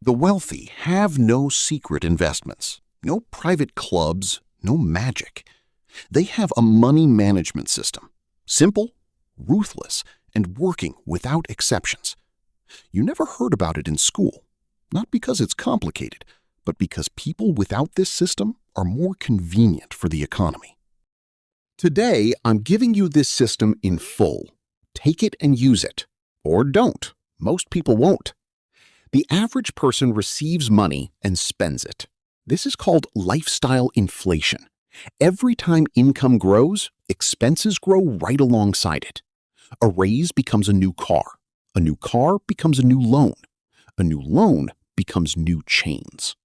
The wealthy have no secret investments, no private clubs, no magic. They have a money management system, simple, ruthless, and working without exceptions. You never heard about it in school, not because it's complicated, but because people without this system are more convenient for the economy. Today, I'm giving you this system in full. Take it and use it. Or don't. Most people won't. The average person receives money and spends it. This is called lifestyle inflation. Every time income grows, expenses grow right alongside it. A raise becomes a new car. A new car becomes a new loan. A new loan becomes new chains.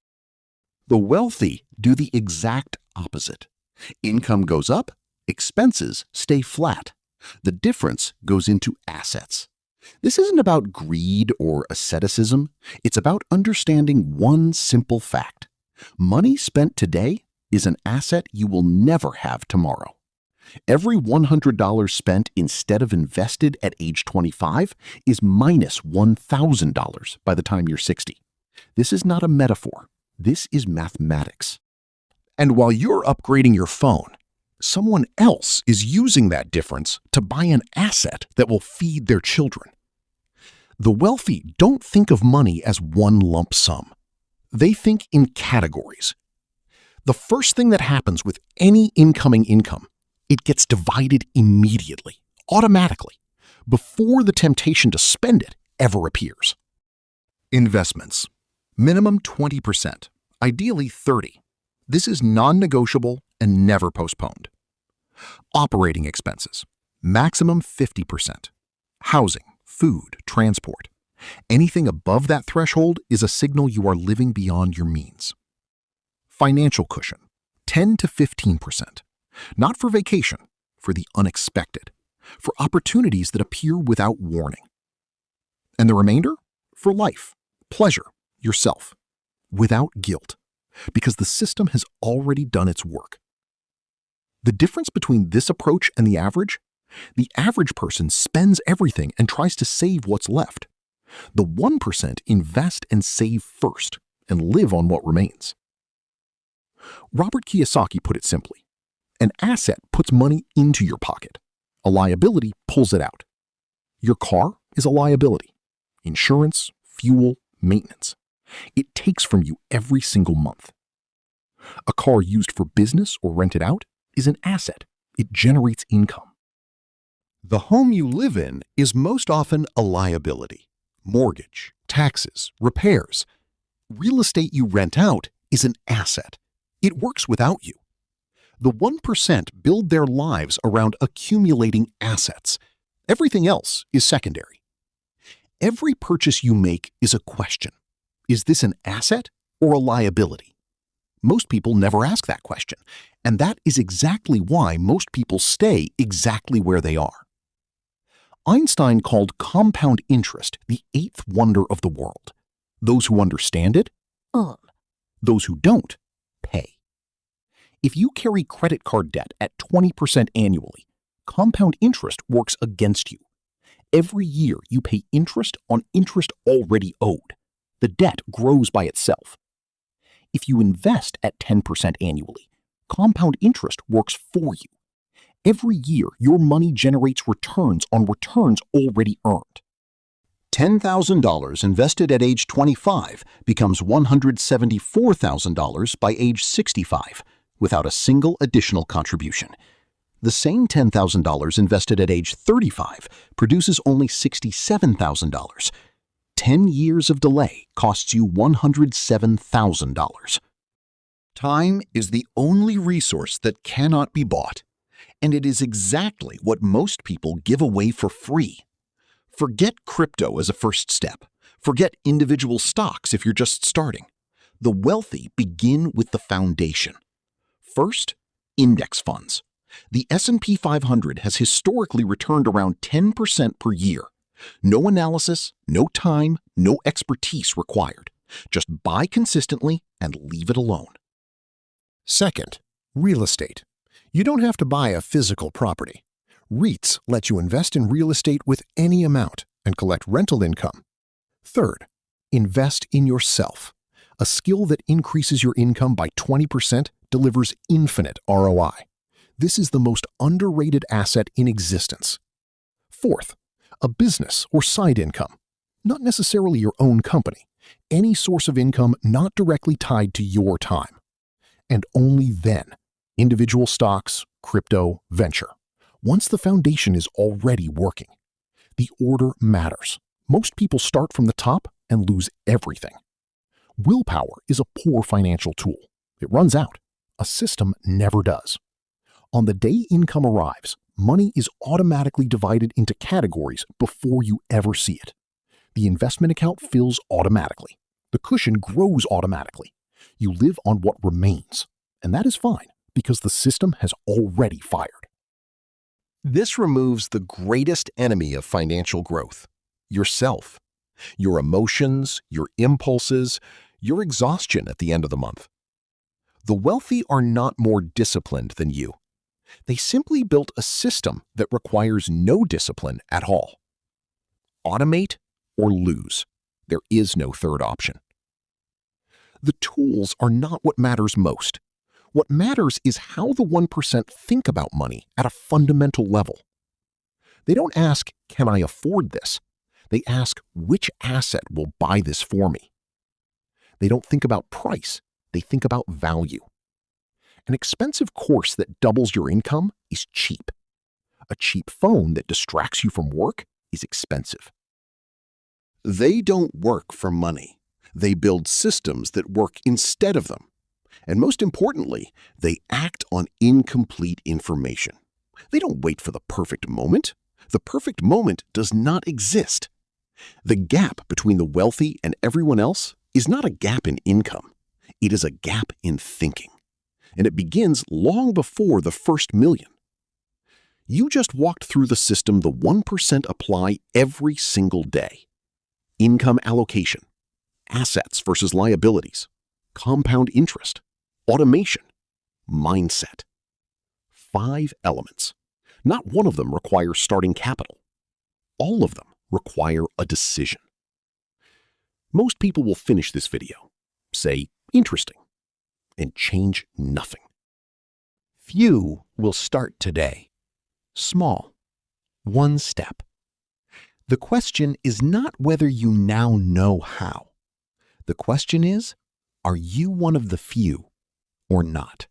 The wealthy do the exact opposite. Income goes up, expenses stay flat. The difference goes into assets. This isn't about greed or asceticism. It's about understanding one simple fact. Money spent today is an asset you will never have tomorrow. Every $100 spent instead of invested at age 25 is minus $1,000 by the time you're 60. This is not a metaphor. This is mathematics. And while you're upgrading your phone, someone else is using that difference to buy an asset that will feed their children. The wealthy don't think of money as one lump sum. They think in categories. The first thing that happens with any incoming income, it gets divided immediately, automatically, before the temptation to spend it ever appears. Investments. Minimum 20%, ideally 30%. This is non-negotiable and never postponed. Operating expenses. Maximum 50%. Housing, food, transport. Anything above that threshold is a signal you are living beyond your means. Financial cushion. 10 to 15%. Not for vacation, for the unexpected, for opportunities that appear without warning. And the remainder? For life, pleasure, yourself, without guilt, because the system has already done its work. The difference between this approach and the average person spends everything and tries to save what's left. The 1% invest and save first and live on what remains. Robert Kiyosaki put it simply. An asset puts money into your pocket. A liability pulls it out. Your car is a liability. Insurance, fuel, maintenance. It takes from you every single month. A car used for business or rented out is an asset. It generates income. The home you live in is most often a liability. Mortgage, taxes, repairs. Real estate you rent out is an asset. It works without you. The 1% build their lives around accumulating assets. Everything else is secondary. Every purchase you make is a question. Is this an asset or a liability? Most people never ask that question, and that is exactly why most people stay exactly where they are. Einstein called compound interest the eighth wonder of the world. Those who understand it, earn. Those who don't, pay. If you carry credit card debt at 20% annually, compound interest works against you. Every year you pay interest on interest already owed. The debt grows by itself. If you invest at 10% annually, compound interest works for you. Every year your money generates returns on returns already earned. $10,000 invested at age 25 becomes $174,000 by age 65. Without a single additional contribution. The same $10,000 invested at age 35 produces only $67,000. 10 years of delay costs you $107,000. Time is the only resource that cannot be bought, and it is exactly what most people give away for free. Forget crypto as a first step. Forget individual stocks if you're just starting. The wealthy begin with the foundation. First, index funds. The S&P 500 has historically returned around 10% per year. No analysis, no time, no expertise required. Just buy consistently and leave it alone. Second, real estate. You don't have to buy a physical property. REITs let you invest in real estate with any amount and collect rental income. Third, Invest in yourself. A skill that increases your income by 20% delivers infinite ROI. This is the most underrated asset in existence. Fourth, a business or side income. Not necessarily your own company. Any source of income not directly tied to your time. And only then, individual stocks, crypto, venture. Once the foundation is already working. The order matters. Most people start from the top and lose everything. Willpower is a poor financial tool. It runs out. A system never does. On the day income arrives, money is automatically divided into categories before you ever see it. The investment account fills automatically. The cushion grows automatically. You live on what remains, and that is fine because the system has already fired. This removes the greatest enemy of financial growth, yourself, your emotions, your impulses, your exhaustion at the end of the month. The wealthy are not more disciplined than you. They simply built a system that requires no discipline at all. Automate or lose. There is no third option. The tools are not what matters most. What matters is how the 1% think about money at a fundamental level. They don't ask, can I afford this? They ask, which asset will buy this for me? They don't think about price. They think about value. An expensive course that doubles your income is cheap. A cheap phone that distracts you from work is expensive. They don't work for money. They build systems that work instead of them. And most importantly, they act on incomplete information. They don't wait for the perfect moment. The perfect moment does not exist. The gap between the wealthy and everyone else is not a gap in income. It is a gap in thinking. And it begins long before the first million. You just walked through the system the 1% apply every single day. Income allocation, assets versus liabilities, compound interest, automation, mindset. 5 elements. Not one of them requires starting capital. All of them require a decision. Most people will finish this video, say, interesting, and change nothing. Few will start today. Small. One step. The question is not whether you now know how. The question is, are you one of the few or not?